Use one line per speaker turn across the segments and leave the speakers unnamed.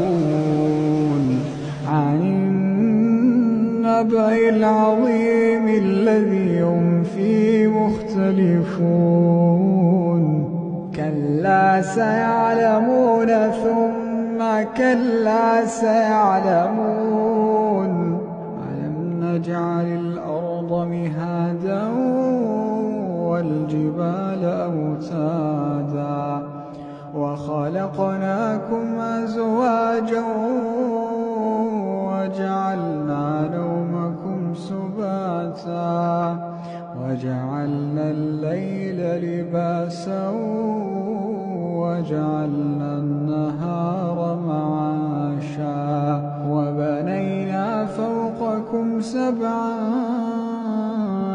يتساءلون عن النبأ العظيم الذي هم فيه مختلفون كلا سيعلمون ثم كلا سيعلمون ألم نجعل الأرض مهادا والجبال أوتادا وخلقناكم أزواجا وجعلنا نومكم سباتا وجعلنا الليل لباسا وجعلنا النهار معاشا وبنينا فوقكم سبعا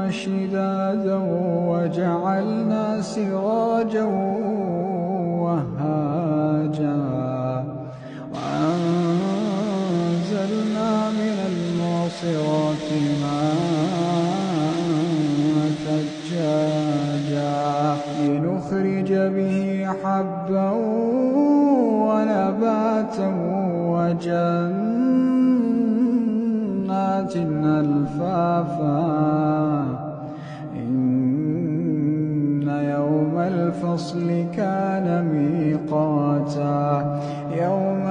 شدادا وجعلنا سراجا وهاجا وأنزلنا من المعصرات ماء ثجاجا لنخرج به حبا ونباتا وجنات ألفافا إن يوم الفصل كان ميقاتا يوم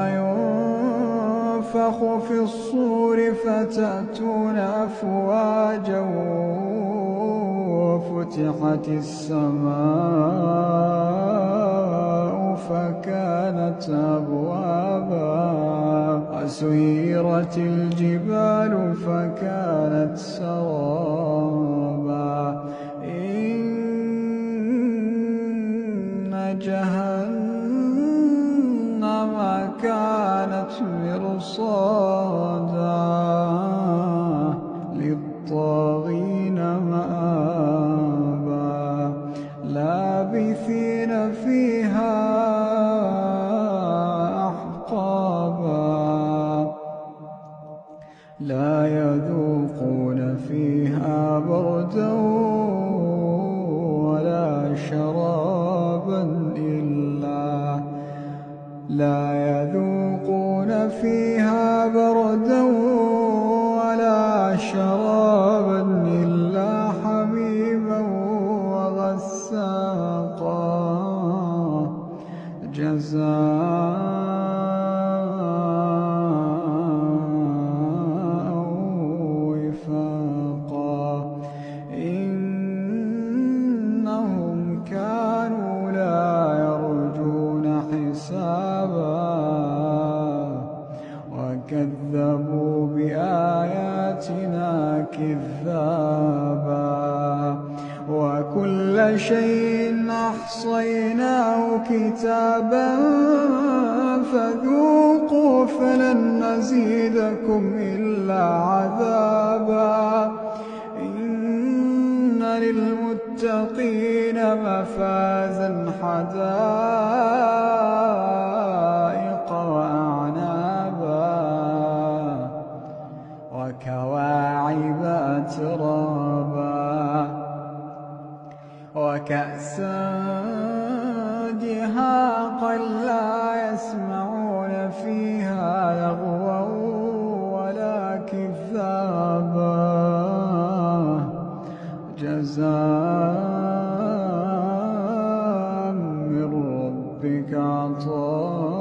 ينفخ في الصور فتأتون أفواجا وفتحت السماء فكانت أبوابا وسيرت الجبال فكانت سرابا إن جهنم كانت مرصادا للطاغين مآبا لابثين فيها أحقابا لا يذوقون فيها بردا ولا شرابا لا يذوقون فيها بردا ولا شرابا إلا حميما وغساقا جزاء وفاقا إنهم كانوا لا يرجون حسابا وكذبوا بآياتنا كذابا وكل شيء أحصيناه كتابا فذوقوا فلن نزيدكم إلا عذابا إن للمتقين مفازا حدائق وأعنابا وكواعب أترابا وكأسا دهاقا لا يسمعون فيها لغوا ولا كذابا جزاء من ربك عطاء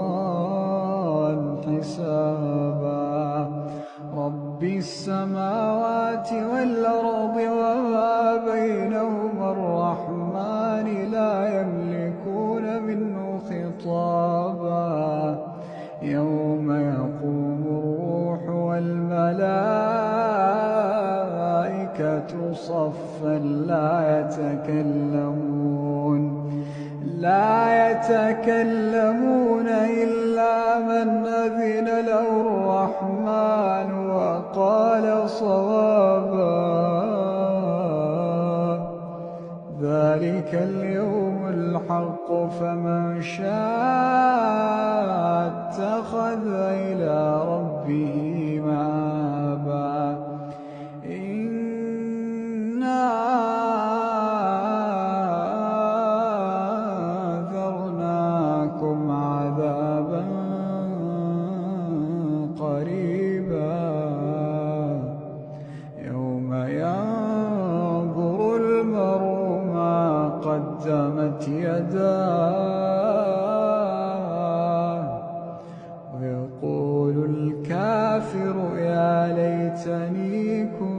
حسابا رب السماوات والأرض وما بينهما الرحمن لا يملكون منه خطابا يوم يقوم الروح والملائكة صفا لا يتكلمون إلا من أذن له الرحمن وقال صوابا ذلك اليوم الحق فمن شاء اتخذ إلى ربه مآبا إنا أنذرناكم قريبا يوم ينظر المرء ما قدمت يداه ويقول الكافر يا ليتني كنت